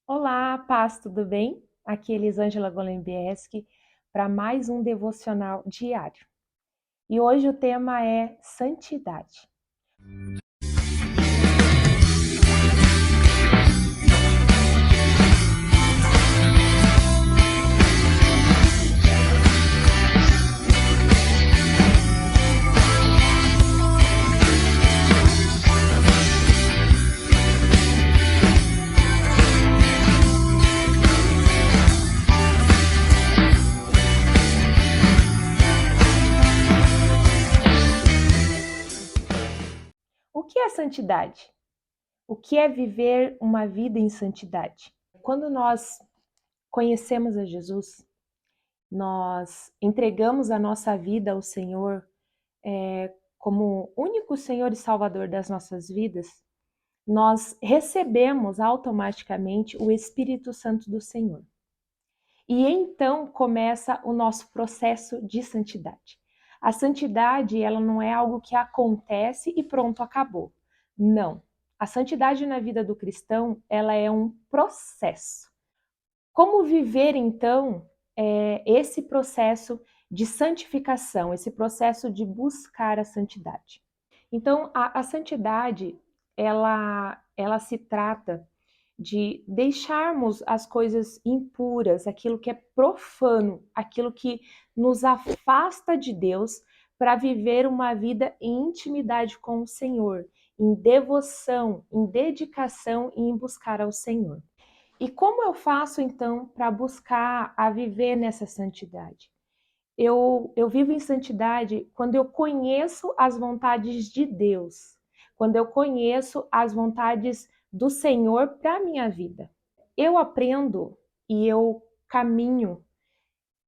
Olá, paz, tudo bem? Aqui é Elisângela Golembieski para mais um devocional diário. E hoje o tema é santidade. O que é santidade? O que é viver uma vida em santidade? Quando nós conhecemos a Jesus, nós entregamos a nossa vida ao Senhor como único Senhor e Salvador das nossas vidas, nós recebemos automaticamente o Espírito Santo do Senhor. E então começa o nosso processo de santidade. A santidade, ela não é algo que acontece e pronto, acabou. Não. A santidade na vida do cristão, ela é um processo. Como viver, então, esse processo de santificação, esse processo de buscar a santidade? Então, a santidade, ela se trata de deixarmos as coisas impuras, aquilo que é profano, aquilo que nos afasta de Deus, para viver uma vida em intimidade com o Senhor, em devoção, em dedicação e em buscar ao Senhor. E como eu faço então para buscar a viver nessa santidade? Eu vivo em santidade quando eu conheço as vontades de Deus, quando eu conheço as vontades do Senhor para a minha vida. Eu aprendo e eu caminho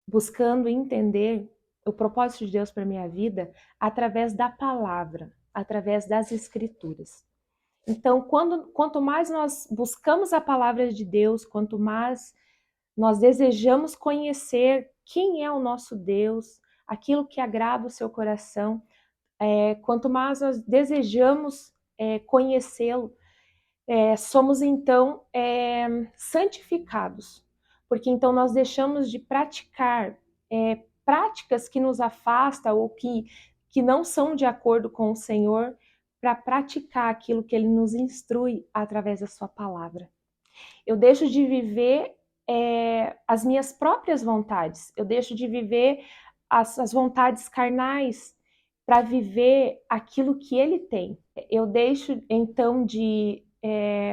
buscando entender o propósito de Deus para a minha vida através da palavra, através das escrituras. Então, quanto mais nós buscamos a palavra de Deus, quanto mais nós desejamos conhecer quem é o nosso Deus, aquilo que agrada o seu coração, quanto mais nós desejamos conhecê-lo, somos então santificados, porque então nós deixamos de praticar práticas que nos afastam ou que não são de acordo com o Senhor, para praticar aquilo que Ele nos instrui através da sua palavra. Eu deixo de viver as minhas próprias vontades, eu deixo de viver as vontades carnais para viver aquilo que Ele tem. Eu deixo então de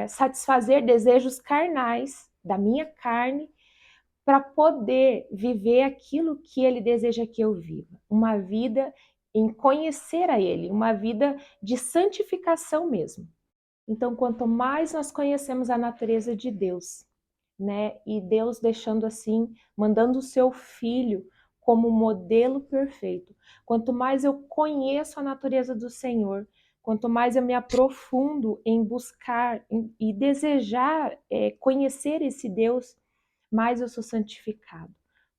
satisfazer desejos carnais da minha carne para poder viver aquilo que Ele deseja que eu viva. Uma vida em conhecer a Ele, uma vida de santificação mesmo. Então, quanto mais nós conhecemos a natureza de Deus, né? E Deus deixando assim, mandando o seu filho como modelo perfeito. Quanto mais eu conheço a natureza do Senhor, quanto mais eu me aprofundo em buscar e desejar conhecer esse Deus, mais eu sou santificado.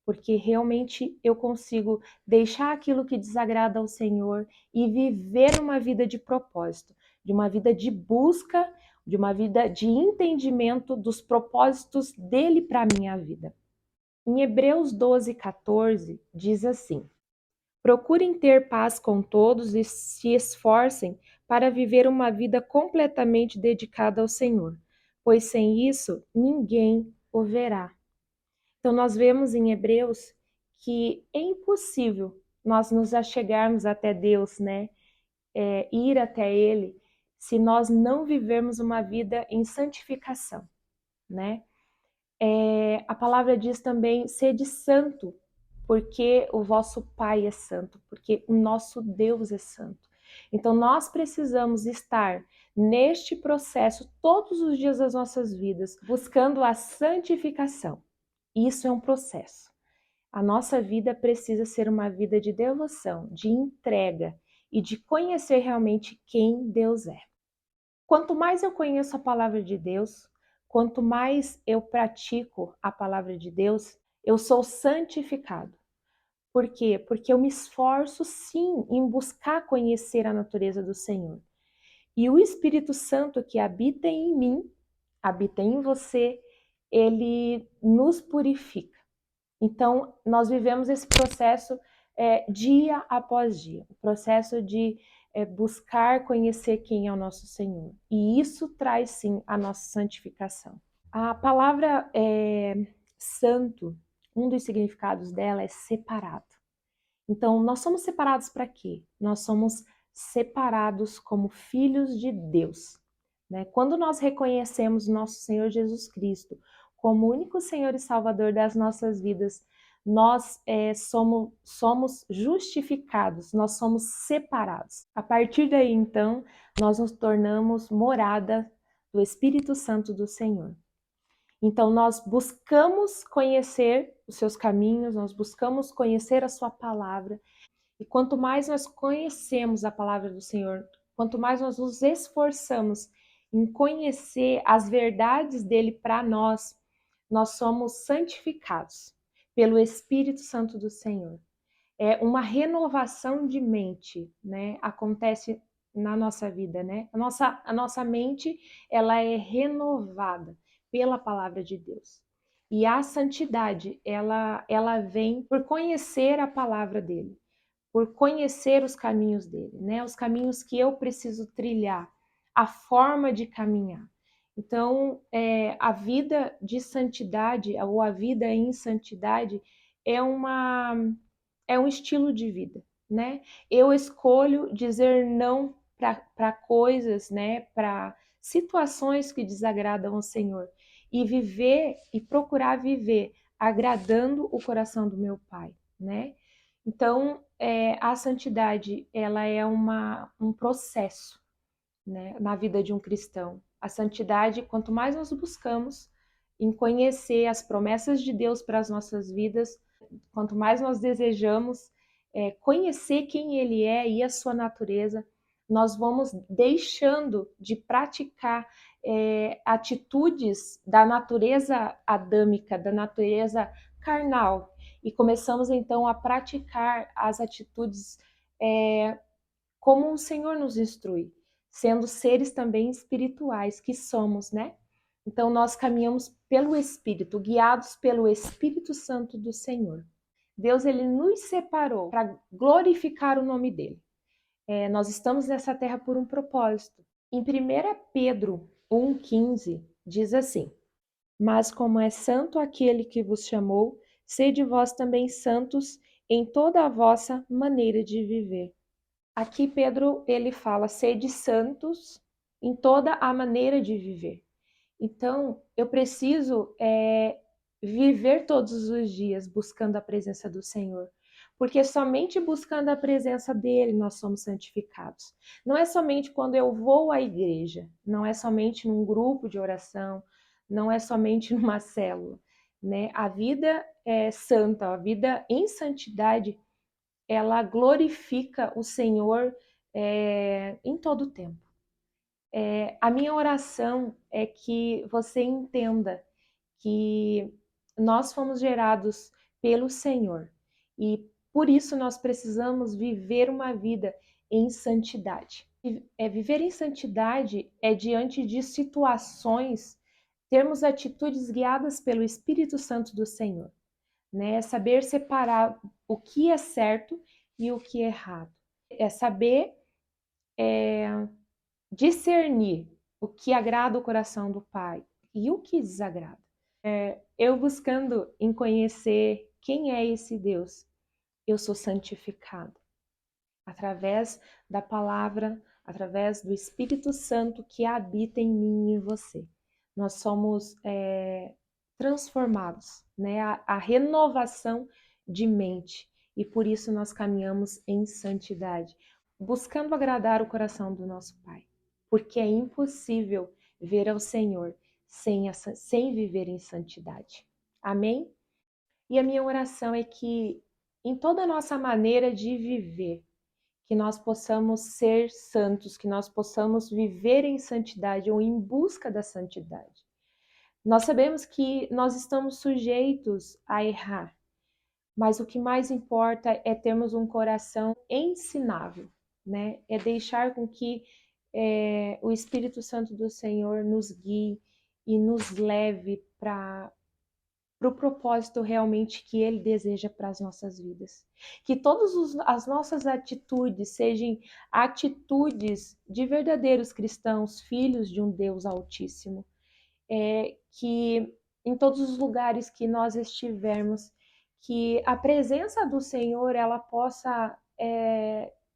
Porque realmente eu consigo deixar aquilo que desagrada ao Senhor e viver uma vida de propósito, de uma vida de busca, de uma vida de entendimento dos propósitos dele para a minha vida. Em Hebreus 12:14 diz assim: procurem ter paz com todos e se esforcem para viver uma vida completamente dedicada ao Senhor, pois sem isso ninguém o verá. Então nós vemos em Hebreus que é impossível nós nos achegarmos até Deus, né? Ir até Ele, se nós não vivermos uma vida em santificação, né? A palavra diz também, sede santo, porque o vosso Pai é santo, porque o nosso Deus é santo. Então nós precisamos estar neste processo todos os dias das nossas vidas, buscando a santificação. Isso é um processo. A nossa vida precisa ser uma vida de devoção, de entrega e de conhecer realmente quem Deus é. Quanto mais eu conheço a palavra de Deus, quanto mais eu pratico a palavra de Deus, eu sou santificado. Por quê? Porque eu me esforço sim em buscar conhecer a natureza do Senhor. E o Espírito Santo que habita em mim, habita em você, ele nos purifica. Então, nós vivemos esse processo dia após dia, o processo de buscar conhecer quem é o nosso Senhor. E isso traz, sim, a nossa santificação. A palavra santo, um dos significados dela é separado. Então, nós somos separados para quê? Nós somos separados como filhos de Deus. Né? Quando nós reconhecemos nosso Senhor Jesus Cristo como o único Senhor e Salvador das nossas vidas, nós somos justificados, nós somos separados. A partir daí, então, nós nos tornamos morada do Espírito Santo do Senhor. Então, nós buscamos conhecer os seus caminhos, nós buscamos conhecer a sua palavra. E quanto mais nós conhecemos a palavra do Senhor, quanto mais nós nos esforçamos em conhecer as verdades dele para nós, nós somos santificados pelo Espírito Santo do Senhor. É uma renovação de mente, né? Acontece na nossa vida, né? A nossa mente, ela é renovada pela palavra de Deus. E a santidade, ela vem por conhecer a palavra dele, por conhecer os caminhos dele, né? Os caminhos que eu preciso trilhar, a forma de caminhar. Então, a vida de santidade, ou a vida em santidade, é um estilo de vida, né? Eu escolho dizer não para coisas, né? Para situações que desagradam ao Senhor e viver e procurar viver agradando o coração do meu Pai, né? Então, a santidade, ela é um processo, né, na vida de um cristão. A santidade, quanto mais nós buscamos em conhecer as promessas de Deus para as nossas vidas, quanto mais nós desejamos conhecer quem Ele é e a sua natureza, nós vamos deixando de praticar atitudes da natureza adâmica, da natureza carnal, e começamos então a praticar as atitudes como o Senhor nos instrui, sendo seres também espirituais que somos, né? Então nós caminhamos pelo Espírito, guiados pelo Espírito Santo do Senhor. Deus, ele nos separou para glorificar o nome dele. Nós estamos nessa terra por um propósito. Em 1 Pedro 1,15 diz assim: mas como é santo aquele que vos chamou, sede vós também santos em toda a vossa maneira de viver. Aqui Pedro, ele fala, sede santos em toda a maneira de viver. Então, eu preciso viver todos os dias buscando a presença do Senhor, porque somente buscando a presença dele nós somos santificados. Não é somente quando eu vou à igreja, não é somente num grupo de oração, não é somente numa célula, né? A vida santa, a vida em santidade, ela glorifica o Senhor em todo o tempo. A minha oração é que você entenda que nós fomos gerados pelo Senhor e por isso nós precisamos viver uma vida em santidade. Viver em santidade é diante de situações, termos atitudes guiadas pelo Espírito Santo do Senhor, né? É saber separar o que é certo e o que é errado. É saber discernir o que agrada o coração do Pai e o que desagrada. Eu buscando em conhecer quem é esse Deus, eu sou santificado através da palavra, através do Espírito Santo que habita em mim e em você. Nós somos transformados, né? A renovação de mente, e por isso nós caminhamos em santidade, buscando agradar o coração do nosso Pai, porque é impossível ver ao Senhor sem viver em santidade. Amém? E a minha oração é que em toda a nossa maneira de viver, que nós possamos ser santos, que nós possamos viver em santidade ou em busca da santidade. Nós sabemos que nós estamos sujeitos a errar, mas o que mais importa é termos um coração ensinável, né? É deixar com que o Espírito Santo do Senhor nos guie e nos leve para o propósito realmente que Ele deseja para as nossas vidas. Que todas as nossas atitudes sejam atitudes de verdadeiros cristãos, filhos de um Deus Altíssimo. Que em todos os lugares que nós estivermos, que a presença do Senhor ela possa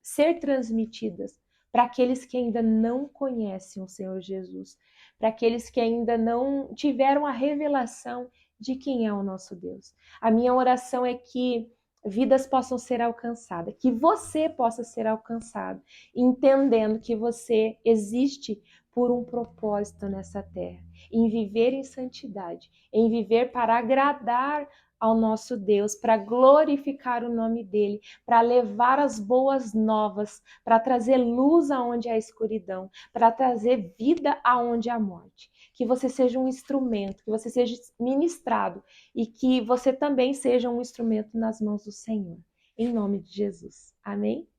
ser transmitida para aqueles que ainda não conhecem o Senhor Jesus, para aqueles que ainda não tiveram a revelação de quem é o nosso Deus. A minha oração é que vidas possam ser alcançadas, que você possa ser alcançado, entendendo que você existe por um propósito nessa terra, em viver em santidade, em viver para agradar ao nosso Deus, para glorificar o nome dele, para levar as boas novas, para trazer luz aonde há escuridão, para trazer vida aonde há morte. Que você seja um instrumento, que você seja ministrado e que você também seja um instrumento nas mãos do Senhor. Em nome de Jesus. Amém?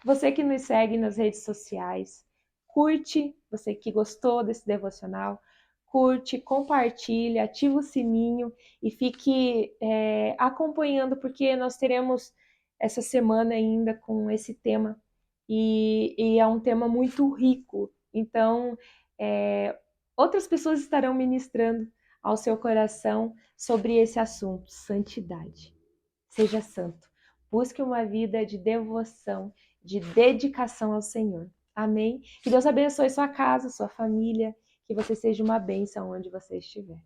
Você que nos segue nas redes sociais, curte, você que gostou desse devocional, curte, compartilha, ativa o sininho e fique acompanhando, porque nós teremos essa semana ainda com esse tema e é um tema muito rico. Então, outras pessoas estarão ministrando ao seu coração sobre esse assunto, santidade. Seja santo. Busque uma vida de devoção, de dedicação ao Senhor. Amém? Que Deus abençoe sua casa, sua família, que você seja uma bênção onde você estiver.